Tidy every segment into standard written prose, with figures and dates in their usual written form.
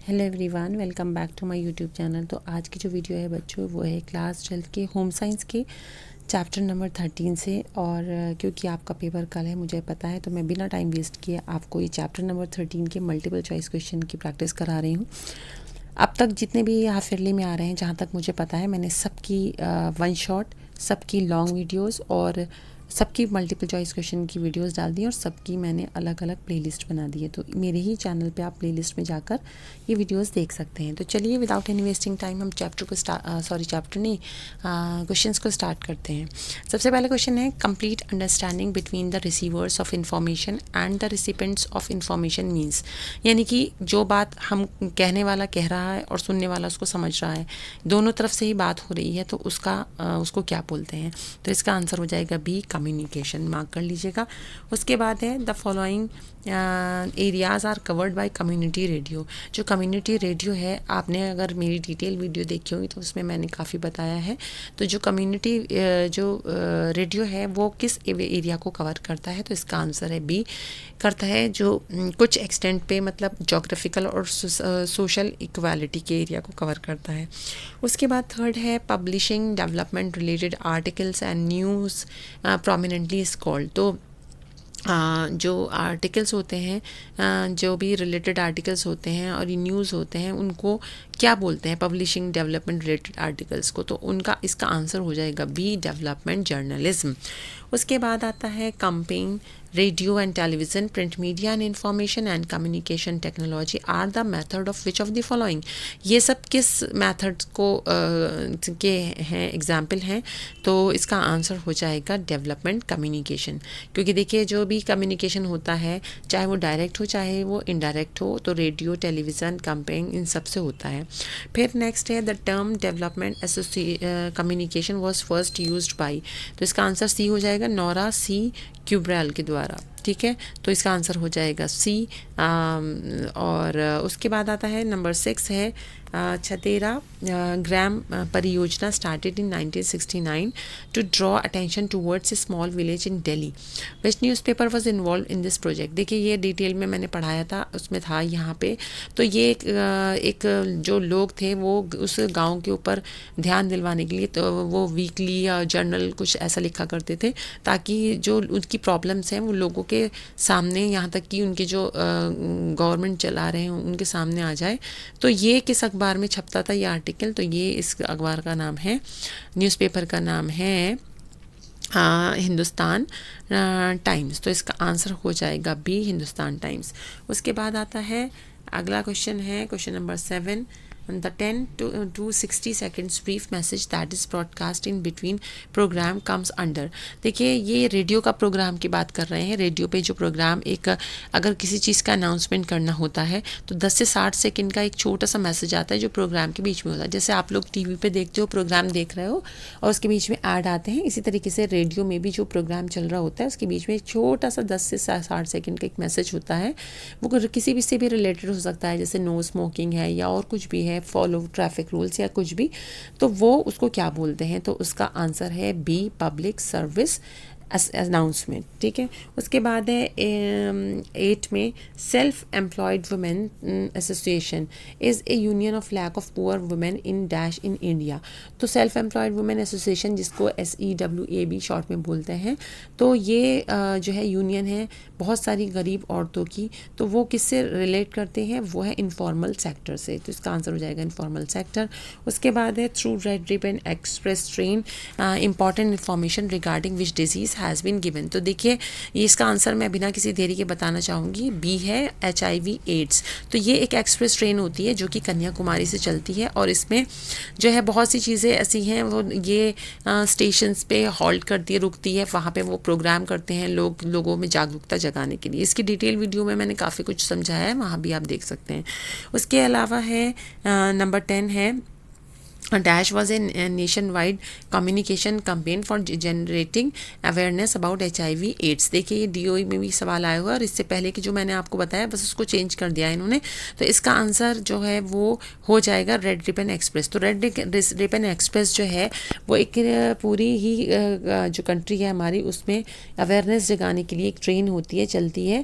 Hello everyone, welcome back to my YouTube channel. तो आज की जो वीडियो है बच्चों, वो है क्लास 12 के होम साइंस के चैप्टर नंबर 13 से। और क्योंकि आपका पेपर कल है मुझे पता है, तो मैं बिना टाइम वेस्ट किए आपको ये चैप्टर नंबर 13 के मल्टीपल चॉइस क्वेश्चन की प्रैक्टिस करा रही हूँ। अब तक जितने भी हाफ ईयरली में आ रहे हैं, जहाँ तक मुझे पता है, मैंने सबकी वन शॉट, सबकी लॉन्ग वीडियोस और सबकी मल्टीपल चॉइस क्वेश्चन की वीडियोस डाल दी और सबकी मैंने अलग अलग प्लेलिस्ट बना दी है। तो मेरे ही चैनल पे आप प्लेलिस्ट में जाकर ये वीडियोस देख सकते हैं। तो चलिए विदाउट एनी वेस्टिंग टाइम हम क्वेश्चंस को स्टार्ट करते हैं। सबसे पहला क्वेश्चन है, complete understanding between the receivers of information and the recipients of information means. यानी कि जो बात हम कहने वाला कह रहा है और सुनने वाला उसको समझ रहा है, दोनों तरफ से ही बात हो रही है, तो उसको क्या बोलते हैं? तो इसका आंसर हो जाएगा बी, कम्युनिकेशन। मार्क कर लीजिएगा। उसके बाद है, the following areas are covered by community radio. जो कम्युनिटी रेडियो है, आपने अगर मेरी डिटेल वीडियो देखी होगी तो उसमें मैंने काफ़ी बताया है। तो जो कम्युनिटी रेडियो है वो किस एरिया को कवर करता है? तो इसका आंसर है बी, करता है जो कुछ एक्सटेंट पे, मतलब जोग्राफिकल और सोशल इक्वालिटी के एरिया को कवर करता है। उसके बाद थर्ड है, publishing development related articles and news prominently is called. तो जो आर्टिकल्स होते हैं, जो भी रिलेटेड आर्टिकल्स होते हैं और ये न्यूज़ होते हैं, उनको क्या बोलते हैं? पब्लिशिंग डेवलपमेंट रिलेटेड आर्टिकल्स को। तो उनका इसका आंसर हो जाएगा बी, डेवलपमेंट जर्नलिज्म। उसके बाद आता है, campaign radio and television, print media and information and communication technology are the method of which of the following. ये सब किस मेथड को के हैं, एग्जाम्पल हैं? तो इसका आंसर हो जाएगा डेवलपमेंट कम्युनिकेशन। क्योंकि देखिए, जो भी कम्युनिकेशन होता है, चाहे वो डायरेक्ट हो चाहे वो इनडायरेक्ट हो, तो रेडियो, टेलीविज़न, कंपेन, इन सब से होता है। फिर नेक्स्ट है, the term development communication was first used by. तो इसका आंसर सी हो जाएगा, नोरा सी क्यूब्रेल के द्वारा। ठीक है, तो इसका आंसर हो जाएगा सी। और उसके बाद आता है नंबर 6 है, छतेरा ग्राम परियोजना started in 1969 to draw attention towards a small village in Delhi. Which newspaper was involved in this project. देखिए, ये डिटेल में मैंने पढ़ाया था, उसमें था यहाँ पे। तो ये एक जो लोग थे वो उस गांव के ऊपर ध्यान दिलवाने के लिए, तो वो वीकली या जर्नल कुछ ऐसा लिखा करते थे, ताकि जो उनकी प्रॉब्लम्स हैं वो लोगों के सामने, यहाँ तक कि उनके जो गवर्नमेंट चला रहे हैं उनके सामने आ जाए। तो ये किस अखबार में छपता था ये आर्टिकल? तो ये इस अखबार का नाम है, न्यूज़पेपर का नाम है हिंदुस्तान टाइम्स। तो इसका आंसर हो जाएगा बी, हिंदुस्तान टाइम्स। उसके बाद आता है अगला क्वेश्चन है, question number 7, the 10 to 60 seconds brief message that is broadcast in between program comes under। देखिए, ये रेडियो का प्रोग्राम की बात कर रहे हैं। रेडियो पे जो प्रोग्राम, एक अगर किसी चीज़ का अनाउंसमेंट करना होता है तो 10 से 60 सेकंड का एक छोटा सा मैसेज आता है जो प्रोग्राम के बीच में होता है। जैसे आप लोग टीवी पे देखते हो, प्रोग्राम देख रहे हो और उसके बीच में ऐड आते हैं, इसी तरीके से रेडियो में भी जो प्रोग्राम चल रहा होता है उसके बीच में एक छोटा सा 10 से 60 सेकंड का एक मैसेज होता है। वो किसी भी से भी रिलेटेड हो सकता है, जैसे नो स्मोकिंग है या और कुछ भी है, फॉलो ट्रैफिक रूल्स या कुछ भी। तो वो उसको क्या बोलते हैं? तो उसका आंसर है बी, पब्लिक सर्विस अनाउंसमेंट। ठीक है, उसके बाद है 8 में, self employed women association is a union of lack of poor women in dash in India. तो सेल्फ एम्प्लॉयड वुमेन एसोसिएशन, जिसको SEWAB शॉर्ट में बोलते हैं, तो ये जो है यूनियन है बहुत सारी गरीब औरतों की। तो वो किससे रिलेट करते हैं? वो है इनफॉर्मल सेक्टर से। तो इसका आंसर हो जाएगा इनफॉर्मल सेक्टर। उसके बाद है, through red ribbon express train important information regarding which disease has been given. तो देखिए, ये इसका आंसर मैं बिना किसी देरी के बताना चाहूँगी, बी है, HIV एड्स। तो ये एक एक्सप्रेस ट्रेन होती है जो कि कन्याकुमारी से चलती है, और इसमें जो है बहुत सी चीज़ें ऐसी हैं, वो ये स्टेशंस पे हॉल्ट करती है, रुकती है, वहाँ पे वो प्रोग्राम करते हैं लोगों में जागरूकता जगाने के लिए। इसकी डिटेल वीडियो में मैंने काफ़ी कुछ समझाया है, वहाँ भी आप देख सकते हैं। उसके अलावा है नंबर 10 है, Dash was a nationwide communication campaign for generating awareness about HIV AIDS। देखिए ये DOE में भी सवाल आया हुआ है और इससे पहले कि जो मैंने आपको बताया बस उसको चेंज कर दिया है इन्होंने। तो इसका आंसर जो है वो हो जाएगा रेड रिबन एक्सप्रेस। तो रेड रिबन एक्सप्रेस जो है वो एक पूरी ही जो कंट्री है हमारी उसमें अवेयरनेस जगाने के लिए एक ट्रेन होती है, चलती है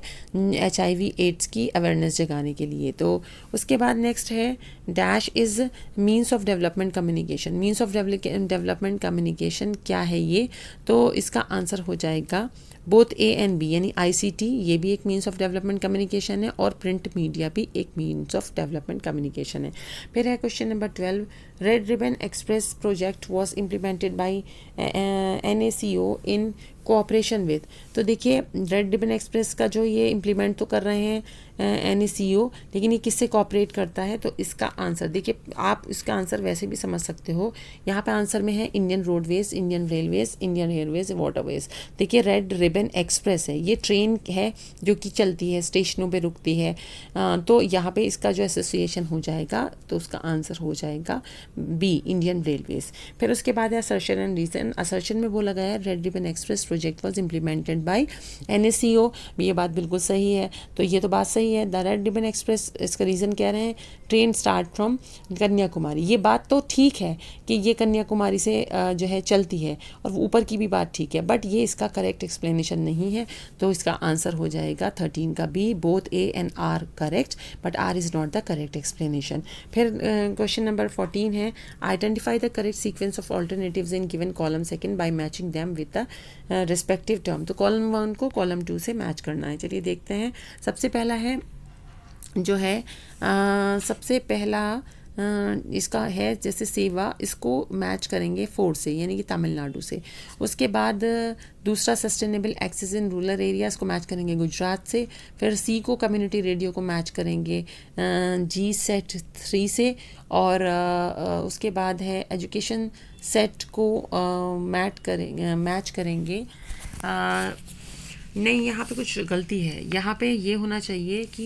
HIV AIDS की अवेयरनेस जगाने के लिए। तो उसके बाद नेक्स्ट है dash is means of development communication. Means of development communication क्या है ये? तो इसका आंसर हो जाएगा बोथ ए एंड बी, यानी ICT ये भी एक मीन्स ऑफ डेवलपमेंट कम्युनिकेशन है और प्रिंट मीडिया भी एक मीन्स ऑफ डेवलपमेंट कम्युनिकेशन है। फिर है question number 12, red ribbon express project was implemented by NACO in cooperation with. तो देखिए रेड रिबन एक्सप्रेस का जो ये इम्प्लीमेंट तो कर रहे हैं NACO, लेकिन ये किससे कोऑपरेट करता है? तो इसका आंसर देखिए, आप इसका आंसर वैसे भी समझ सकते हो। यहाँ पे आंसर में है Indian roadways, Indian railways, Indian Airways, waterways. देखिए रेड रिबन एक्सप्रेस है, ये ट्रेन है जो कि चलती है, स्टेशनों पे रुकती है। तो यहाँ पे इसका जो एसोसिएशन हो जाएगा तो उसका आंसर हो जाएगा बी, इंडियन रेलवेज। फिर उसके बाद है असर्शन एंड रीजन। असर्शन में बोला गया है red ribbon express project was implemented by NACO। ये बात बिल्कुल सही है, तो ये तो बात सही है। द रेड रिबन एक्सप्रेस, इसका रीज़न कह रहे हैं ट्रेन स्टार्ट फ्रॉम कन्याकुमारी। ये बात तो ठीक है कि ये कन्याकुमारी से जो है चलती है और ऊपर की भी बात ठीक है, बट ये इसका करेक्ट एक्सप्लेनेशन नहीं है। तो इसका आंसर हो जाएगा 13 का B, both A and R correct, but R is not the correct explanation. फिर क्वेश्चन नंबर 14 है identify the correct sequence of alternatives in given column second by matching them with the respective term. तो column 1 को column 2 से match करना है। चलिए देखते हैं। सबसे पहला है जो है सबसे पहला इसका है जैसे सेवा, इसको मैच करेंगे 4 से, यानी कि तमिलनाडु से। उसके बाद दूसरा sustainable access in rural areas को मैच करेंगे गुजरात से। फिर C को कम्युनिटी रेडियो को मैच करेंगे G-SET 3 से। और उसके बाद है एजुकेशन सेट को मैच करेंगे नहीं, यहाँ पे कुछ गलती है। यहाँ पे ये होना चाहिए कि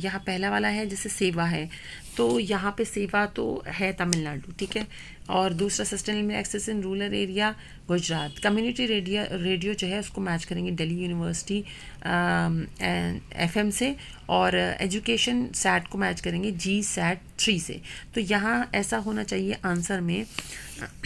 यहाँ पहला वाला है जैसे सेवा है, तो यहाँ पे सेवा तो है तमिलनाडु, ठीक है। और दूसरा sustainable access in rural area Gujarat. Community radio जो है उसको मैच करेंगे दिल्ली यूनिवर्सिटी FM से। और एजुकेशन सैट को मैच करेंगे G-SAT 3 से। तो यहाँ ऐसा होना चाहिए आंसर में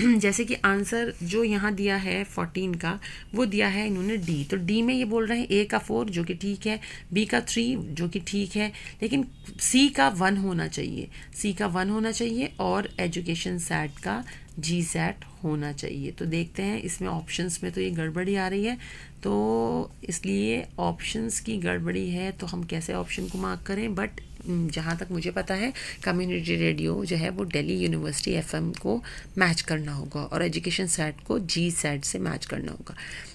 जैसे कि आंसर जो यहाँ दिया है 14 का, वो दिया है इन्होंने D। तो D में ये बोल रहे हैं A का 4 जो कि ठीक है, B का 3 जो कि ठीक है, लेकिन C का 1 होना चाहिए, C का 1 होना चाहिए और एजुकेशन सैट का G-SAT होना चाहिए। तो देखते हैं इसमें ऑप्शंस में तो ये गड़बड़ी आ रही है, तो इसलिए ऑप्शंस की गड़बड़ी है तो हम कैसे ऑप्शन को मार्क करें। बट जहाँ तक मुझे पता है कम्युनिटी रेडियो जो है वो दिल्ली यूनिवर्सिटी FM को मैच करना होगा और एजुकेशन सैट को G-SAT से मैच करना होगा,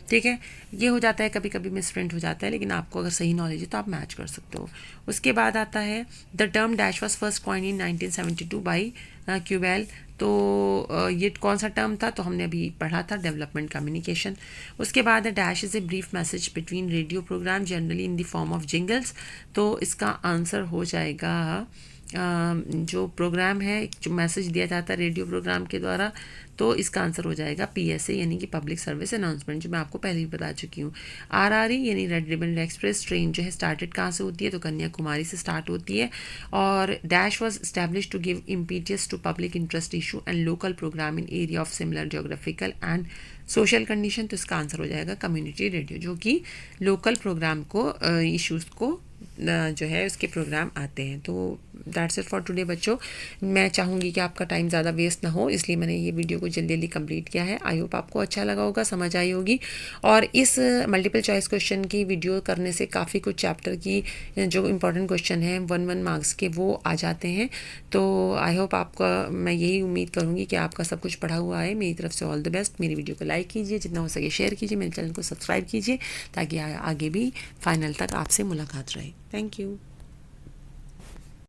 ठीक है। ये हो जाता है, कभी कभी मिसप्रिंट हो जाता है, लेकिन आपको अगर सही नॉलेज है तो आप मैच कर सकते हो। उसके बाद आता है the term dash was first coin in 1972 by क्यूबेल। तो ये कौन सा टर्म था? तो हमने अभी पढ़ा था, डेवलपमेंट कम्युनिकेशन। उसके बाद dash is a brief message between radio program generally in the form of jingles. तो इसका आंसर हो जाएगा जो प्रोग्राम है, जो मैसेज दिया जाता है रेडियो प्रोग्राम के द्वारा, तो इसका आंसर हो जाएगा PSA यानी कि पब्लिक सर्विस अनाउंसमेंट, जो मैं आपको पहले भी बता चुकी हूँ। RRE यानी रेड रिबन एक्सप्रेस ट्रेन जो है स्टार्टेड कहाँ से होती है? तो कन्याकुमारी से स्टार्ट होती है। और dash was establish to give impetus to public interest issue and local program in area of similar geographical and social condition. तो इसका आंसर हो जाएगा कम्युनिटी रेडियो, जो कि लोकल प्रोग्राम को इश्यूज़ को जो है उसके प्रोग्राम आते हैं। तो दैट्स इट फॉर टुडे बच्चों। मैं चाहूँगी कि आपका टाइम ज़्यादा वेस्ट ना हो, इसलिए मैंने ये वीडियो को जल्दी जल्दी कंप्लीट किया है। आई होप आपको अच्छा लगा होगा, समझ आई होगी। और इस मल्टीपल चॉइस क्वेश्चन की वीडियो करने से काफ़ी कुछ चैप्टर की जो इंपॉर्टेंट क्वेश्चन हैं 1 मार्क्स के वो आ जाते हैं। तो आई होप आपका, मैं यही उम्मीद करूँगी कि आपका सब कुछ पढ़ा हुआ है। मेरी तरफ से ऑल द बेस्ट। मेरी वीडियो को लाइक कीजिए, जितना हो सके शेयर कीजिए, मेरे चैनल को सब्सक्राइब कीजिए ताकि आगे भी फाइनल तक आपसे मुलाकात रहे। Thank you.